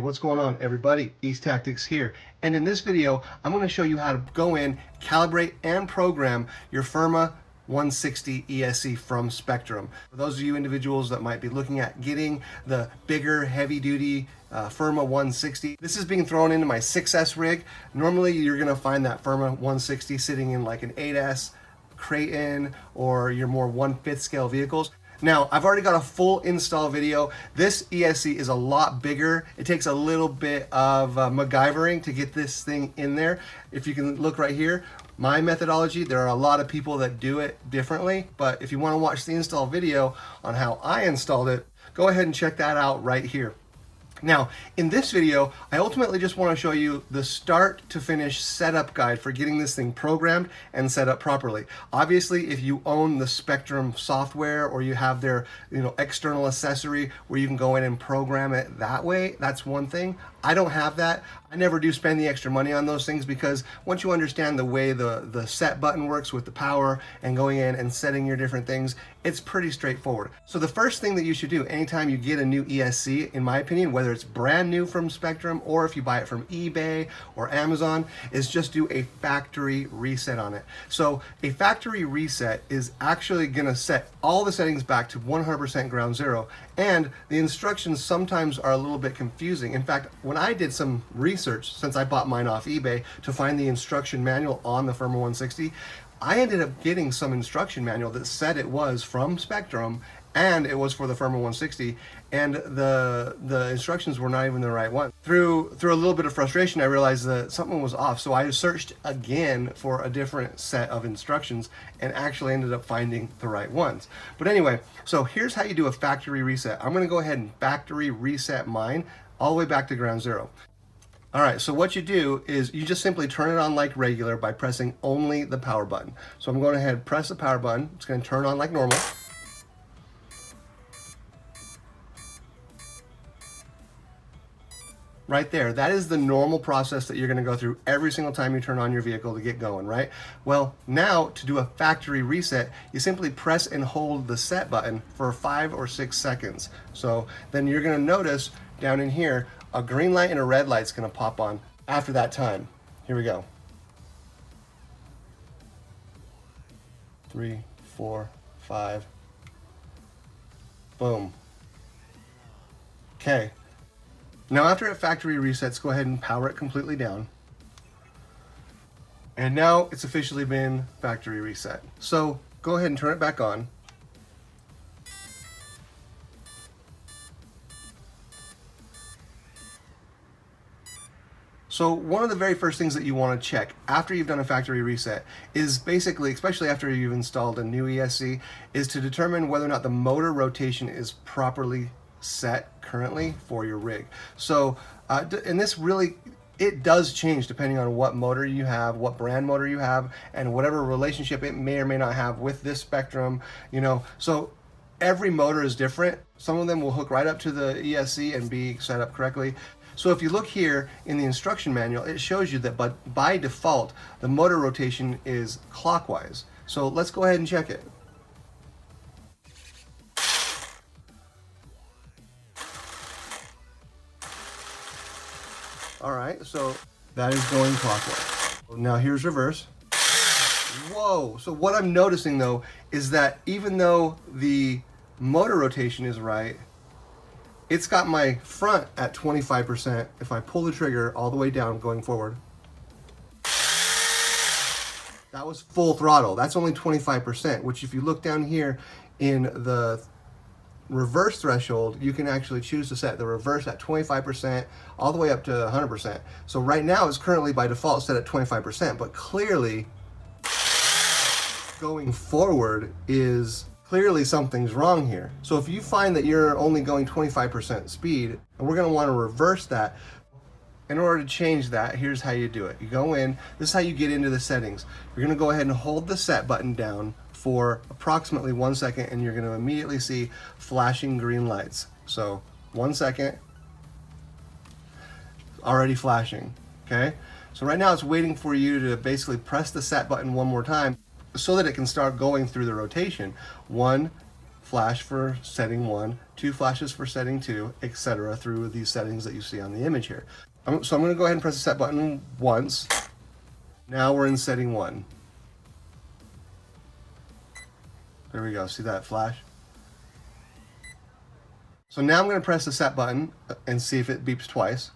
what's going on everybody? East Tactics here, and in this video I'm going to show you how to go in, calibrate and program your Firma 160 ESC from Spektrum. For those of you individuals that might be looking at getting the bigger heavy duty Firma 160, this is being thrown into my 6S rig. Normally you're going to find that Firma 160 sitting in like an 8S, Creighton, or your more 1/5 scale vehicles. Now, I've already got a full install video. This ESC is a lot bigger. It takes a little bit of MacGyvering to get this thing in there. If you can look right here, my methodology, there are a lot of people that do it differently, but if you want to watch the install video on how I installed it, go ahead and check that out right here. Now, in this video, I ultimately just want to show you the start to finish setup guide for getting this thing programmed and set up properly. Obviously, if you own the Spektrum software or you have their external accessory where you can go in and program it that way, that's one thing. I don't have that. I never do spend the extra money on those things because once you understand the way the set button works with the power and going in and setting your different things, it's pretty straightforward. So the first thing that you should do anytime you get a new ESC, in my opinion, whether it's brand new from Spektrum or if you buy it from eBay or Amazon, is just do a factory reset on it. So a factory reset is actually going to set all the settings back to 100% ground zero, and the instructions sometimes are a little bit confusing. In fact, when I did some research, since I bought mine off eBay, to find the instruction manual on the Firma 160, I ended up getting some instruction manual that said it was from Spektrum and it was for the Firma 160, and the instructions were not even the right one. Through a little bit of frustration, I realized that something was off, so I searched again for a different set of instructions and actually ended up finding the right ones. But anyway, so here's how you do a factory reset. I'm going to go ahead and factory reset mine all the way back to ground zero. All right, so what you do is you just simply turn it on like regular by pressing only the power button. So I'm going ahead and press the power button. It's going to turn on like normal. Right there, that is the normal process that you're going to go through every single time you turn on your vehicle to get going, right? Well, now to do a factory reset, you simply press and hold the set button for 5 or 6 seconds. So then you're going to notice down in here, a green light and a red light is going to pop on after that time. Here we go. 3, 4, 5. Boom. Okay. Now after it factory resets, go ahead and power it completely down. And now it's officially been factory reset. So go ahead and turn it back on. So one of the very first things that you want to check after you've done a factory reset is basically, especially after you've installed a new ESC, is to determine whether or not the motor rotation is properly set currently for your rig. So and this really, it does change depending on what motor you have, what brand motor you have, and whatever relationship it may or may not have with this Spektrum, so every motor is different. Some of them will hook right up to the ESC and be set up correctly. So if you look here in the instruction manual, it shows you that by default the motor rotation is clockwise. So let's go ahead and check it. All right, so that is going clockwise. Now here's reverse. Whoa, so what I'm noticing though is that even though the motor rotation is right, it's got my front at 25%. If I pull the trigger all the way down going forward, that was full throttle. That's only 25%, which if you look down here in the reverse threshold, you can actually choose to set the reverse at 25% all the way up to 100%. So right now it's currently by default set at 25%, but clearly going forward is clearly something's wrong here. So if you find that you're only going 25% speed, and we're going to want to reverse that, in order to change that, here's how you do it. You go in, this is how you get into the settings. You're going to go ahead and hold the set button down for approximately 1 second, and you're going to immediately see flashing green lights. So 1 second, already flashing, okay? So right now it's waiting for you to basically press the set button one more time so that it can start going through the rotation. 1, flash for setting 1, 2 flashes for setting 2, etc. through these settings that you see on the image here. So I'm going to go ahead and press the set button once. Now we're in setting 1. There we go. See that flash? So now I'm going to press the set button and see if it beeps twice.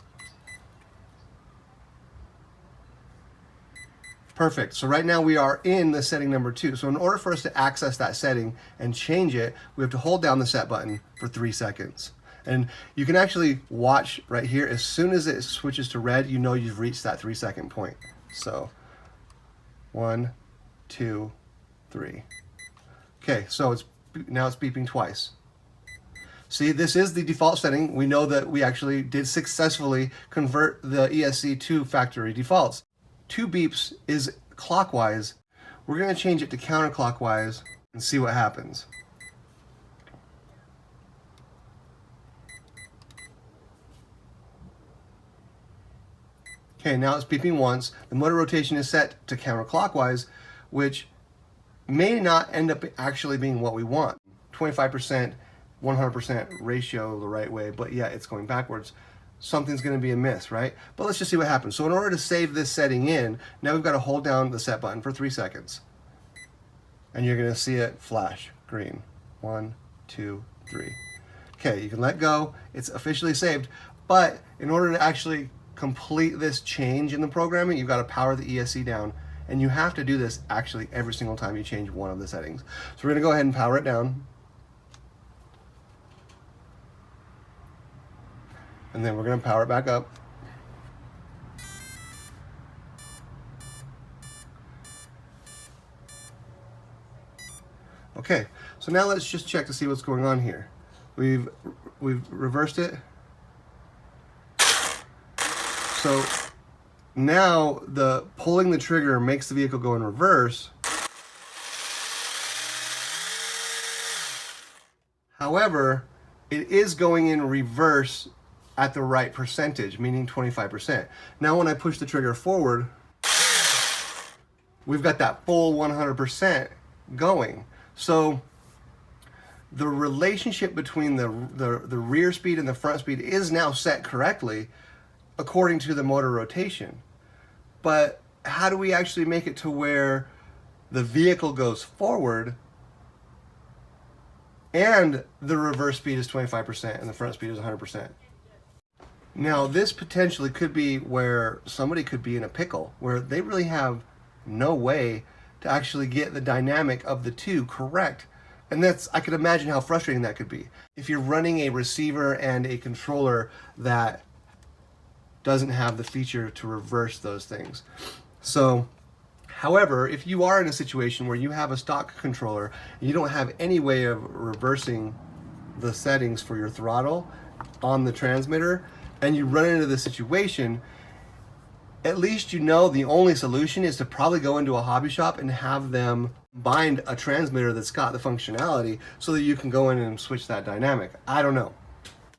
Perfect. So right now we are in the setting number 2. So in order for us to access that setting and change it, we have to hold down the set button for 3 seconds. And you can actually watch right here. As soon as it switches to red, you know you've reached that 3-second point. So 1, 2, 3. Okay, so now it's beeping twice. See, this is the default setting. We know that we actually did successfully convert the ESC to factory defaults. 2 beeps is clockwise. We're going to change it to counterclockwise and see what happens. Okay, now it's beeping once. The motor rotation is set to counterclockwise, which may not end up actually being what we want. 25%, 100% ratio the right way, but yeah, it's going backwards. Something's going to be amiss, right? But let's just see what happens. So in order to save this setting in, now we've got to hold down the set button for 3 seconds. And you're going to see it flash green. 1, 2, 3. Okay, you can let go. It's officially saved. But in order to actually complete this change in the programming, you've got to power the ESC down. And you have to do this actually every single time you change one of the settings. So we're going to go ahead and power it down. And then we're going to power it back up. Okay, so now let's just check to see what's going on here. We've reversed it. So now the pulling the trigger makes the vehicle go in reverse. However, it is going in reverse at the right percentage, meaning 25%. Now when I push the trigger forward, we've got that full 100% going. So the relationship between the rear speed and the front speed is now set correctly according to the motor rotation. But how do we actually make it to where the vehicle goes forward and the reverse speed is 25% and the front speed is 100%? Now, this potentially could be where somebody could be in a pickle, where they really have no way to actually get the dynamic of the two correct. And I could imagine how frustrating that could be. If you're running a receiver and a controller that doesn't have the feature to reverse those things. So, however, if you are in a situation where you have a stock controller and you don't have any way of reversing the settings for your throttle on the transmitter, and you run into this situation, at least you know the only solution is to probably go into a hobby shop and have them bind a transmitter that's got the functionality so that you can go in and switch that dynamic. I don't know.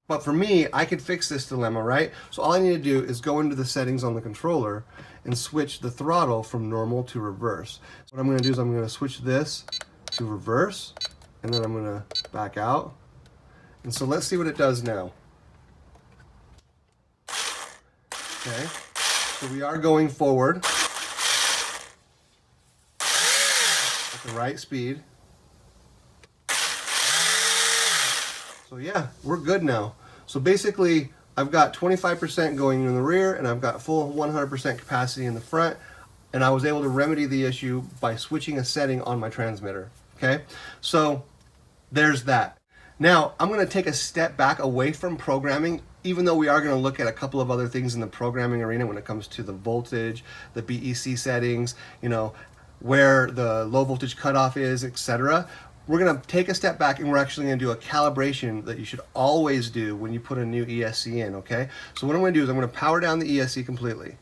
But for me, I could fix this dilemma, right? So all I need to do is go into the settings on the controller and switch the throttle from normal to reverse. So what I'm going to do is I'm going to switch this to reverse, and then I'm going to back out. And so let's see what it does now. Okay, so we are going forward at the right speed. So yeah, we're good now. So basically, I've got 25% going in the rear and I've got full 100% capacity in the front, and I was able to remedy the issue by switching a setting on my transmitter. Okay, so there's that. Now, I'm going to take a step back away from programming, even though we are going to look at a couple of other things in the programming arena when it comes to the voltage, the BEC settings, you know, where the low voltage cutoff is, etc. We're going to take a step back and we're actually going to do a calibration that you should always do when you put a new ESC in, okay? So what I'm going to do is I'm going to power down the ESC completely.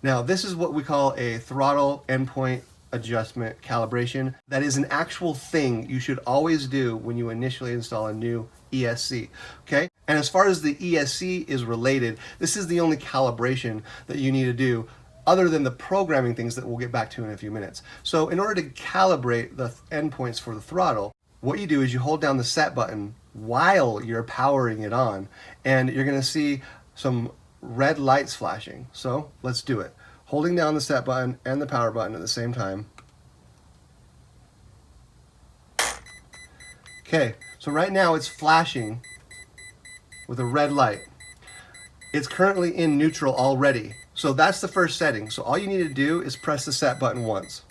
Now, this is what we call a throttle endpoint adjustment calibration. That is an actual thing you should always do when you initially install a new ESC, okay? And as far as the ESC is related, this is the only calibration that you need to do other than the programming things that we'll get back to in a few minutes. So in order to calibrate the endpoints for the throttle, what you do is you hold down the set button while you're powering it on, and you're going to see some red lights flashing. So let's do it. Holding down the set button and the power button at the same time. Okay, so right now it's flashing with a red light. It's currently in neutral already. So that's the first setting. So all you need to do is press the set button once.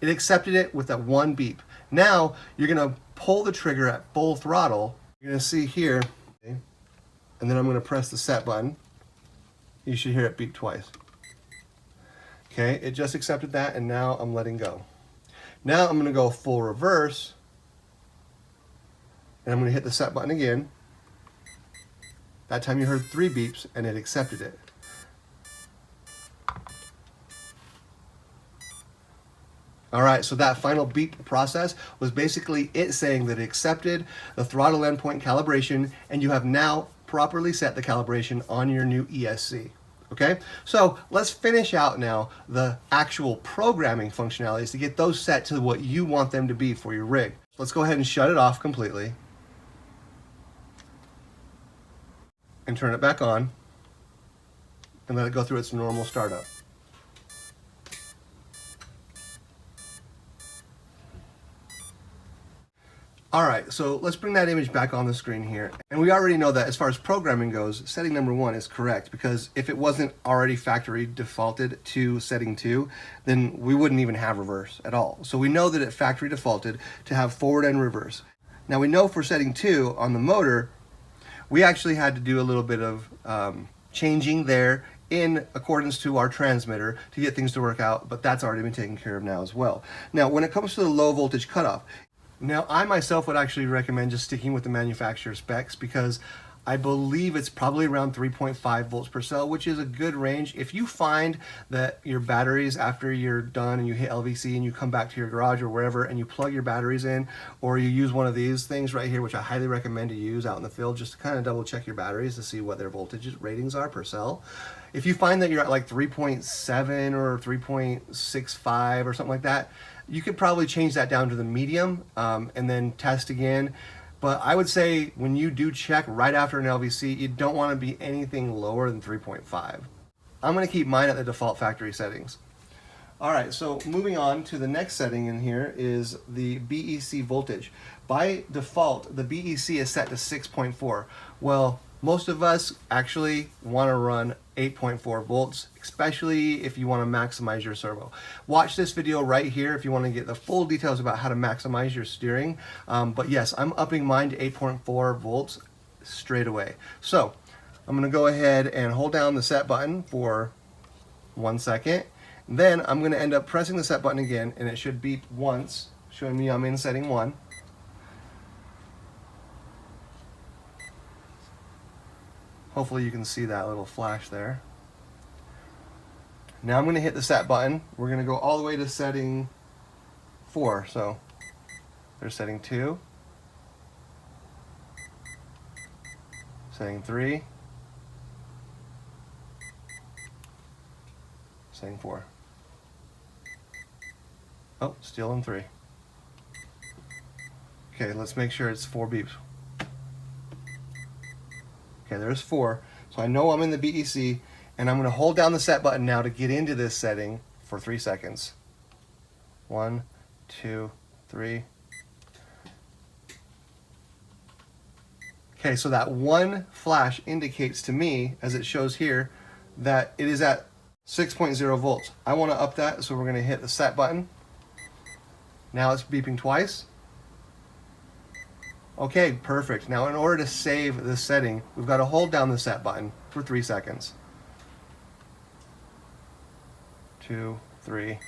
It accepted it with that one beep. Now you're going to pull the trigger at full throttle. You're going to see here, okay, and then I'm going to press the set button. You should hear it beep twice. Okay, it just accepted that, and now I'm letting go. Now I'm going to go full reverse, and I'm going to hit the set button again. That time you heard 3 beeps, and it accepted it. All right, so that final beep process was basically it saying that it accepted the throttle endpoint calibration, and you have now properly set the calibration on your new ESC. Okay, so let's finish out now the actual programming functionalities to get those set to what you want them to be for your rig. Let's go ahead and shut it off completely and turn it back on and let it go through its normal startup. All right, so let's bring that image back on the screen here. And we already know that as far as programming goes, setting number 1 is correct, because if it wasn't already factory defaulted to setting 2, then we wouldn't even have reverse at all. So we know that it factory defaulted to have forward and reverse. Now we know for setting 2 on the motor, we actually had to do a little bit of changing there in accordance to our transmitter to get things to work out, but that's already been taken care of now as well. Now when it comes to the low voltage cutoff, now, I myself would actually recommend just sticking with the manufacturer specs, because I believe it's probably around 3.5 volts per cell, which is a good range. If you find that your batteries, after you're done and you hit LVC and you come back to your garage or wherever and you plug your batteries in, or you use one of these things right here, which I highly recommend to use out in the field, just to kind of double check your batteries to see what their voltage ratings are per cell. If you find that you're at like 3.7 or 3.65 or something like that, you could probably change that down to the medium and then test again. But I would say when you do check right after an LVC, you don't want to be anything lower than 3.5. I'm going to keep mine at the default factory settings. All right, so moving on to the next setting in here is the BEC voltage. By default, the BEC is set to 6.4. Well, most of us actually want to run 8.4 volts, especially if you want to maximize your servo. Watch this video right here if you want to get the full details about how to maximize your steering. But yes, I'm upping mine to 8.4 volts straight away. So I'm going to go ahead and hold down the set button for 1 second. Then I'm going to end up pressing the set button again, and it should beep once, showing me I'm in setting 1. Hopefully you can see that little flash there. Now I'm going to hit the set button. We're going to go all the way to setting 4. So there's setting 2, setting 3, setting 4. Oh, still in 3. Okay, let's make sure it's 4 beeps. Okay, there's 4. So I know I'm in the BEC, and I'm going to hold down the set button now to get into this setting for 3 seconds. 1, 2, 3. Okay, so that one flash indicates to me, as it shows here, that it is at 6.0 volts. I want to up that, so we're going to hit the set button. Now it's beeping twice. Okay, perfect. Now in order to save this setting, we've got to hold down the set button for 3 seconds. 2, 3.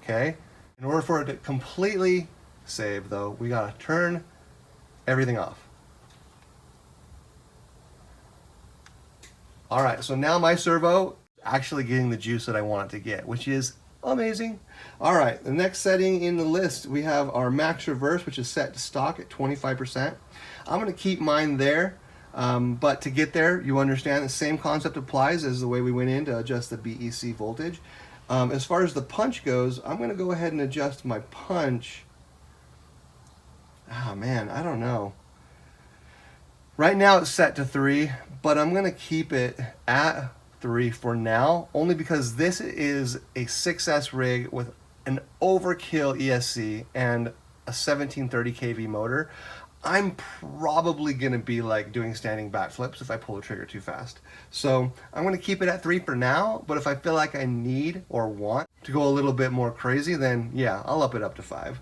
Okay. In order for it to completely save though, we got to turn everything off. All right, so now my servo actually getting the juice that I want it to get, which is amazing. All right, the next setting in the list, we have our max reverse, which is set to stock at 25%. I'm going to keep mine there, but to get there, you understand the same concept applies as the way we went in to adjust the BEC voltage. As far as the punch goes, I'm going to go ahead and adjust my punch Oh man, I don't know. Right now it's set to 3, but I'm going to keep it at 3 for now, only because this is a 6S rig with an overkill ESC and a 1730 kV motor. I'm probably going to be like doing standing backflips if I pull the trigger too fast. So I'm going to keep it at 3 for now, but if I feel like I need or want to go a little bit more crazy, then yeah, I'll up it up to 5.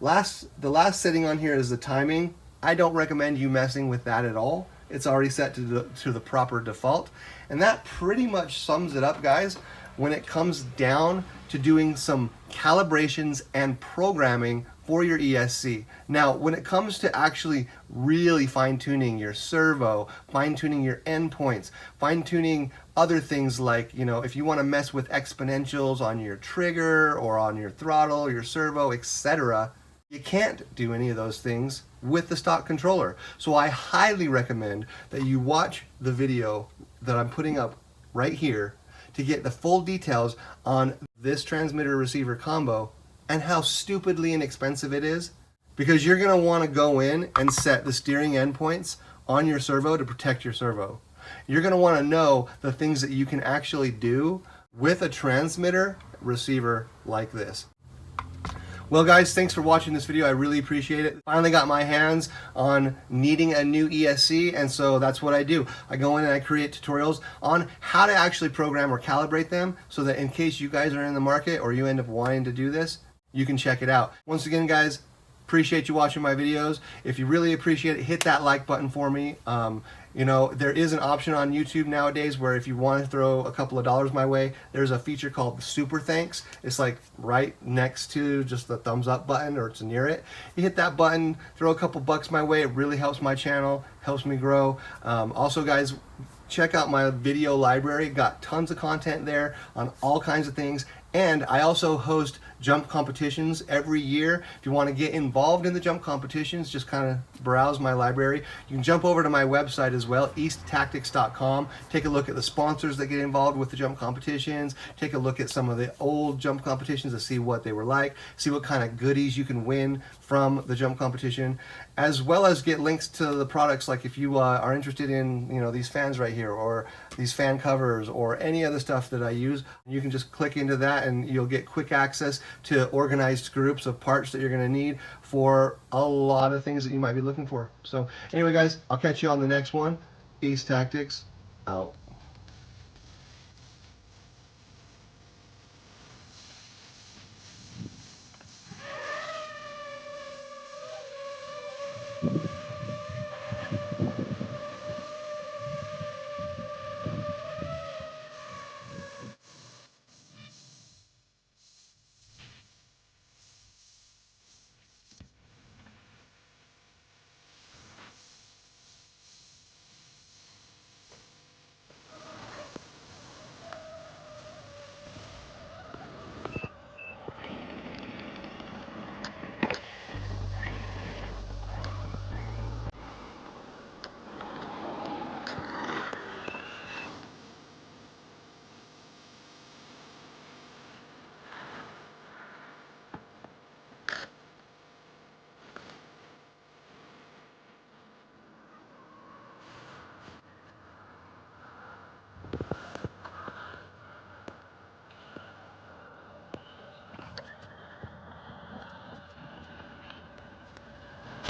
The last setting on here is the timing. I don't recommend you messing with that at all. It's already set to the proper default. And that pretty much sums it up, guys, when it comes down to doing some calibrations and programming for your ESC. Now, when it comes to actually really fine-tuning your servo, fine-tuning your endpoints, fine-tuning other things like, you know, if you want to mess with exponentials on your trigger or on your throttle, your servo, etc., you can't do any of those things with the stock controller. So I highly recommend that you watch the video that I'm putting up right here to get the full details on this transmitter receiver combo and how stupidly inexpensive it is, because you're going to want to go in and set the steering endpoints on your servo to protect your servo. You're going to want to know the things that you can actually do with a transmitter receiver like this. Well guys, thanks for watching this video. I really appreciate it. Finally got my hands on needing a new ESC, and so that's what I do. I go in and I create tutorials on how to actually program or calibrate them, so that in case you guys are in the market or you end up wanting to do this, you can check it out. Once again, guys, appreciate you watching my videos. If you really appreciate it, hit that like button for me. You know, there is an option on YouTube nowadays where if you want to throw a couple of dollars my way, there's a feature called Super Thanks. It's like right next to just the thumbs up button, or it's near it. You hit that button, throw a couple bucks my way. It really helps my channel, helps me grow. Also, guys, check out my video library. Got tons of content there on all kinds of things. And I also host jump competitions every year. If you want to get involved in the jump competitions, just kind of browse my library. You can jump over to my website as well, easttactics.com. Take a look at the sponsors that get involved with the jump competitions. Take a look at some of the old jump competitions to see what they were like, see what kind of goodies you can win from the jump competition, as well as get links to the products. Like if you are interested in, you know, these fans right here, or these fan covers, or any other stuff that I use, you can just click into that and you'll get quick access to organized groups of parts that you're going to need for a lot of things that you might be looking for. So anyway, guys, I'll catch you on the next one. East Tactics out.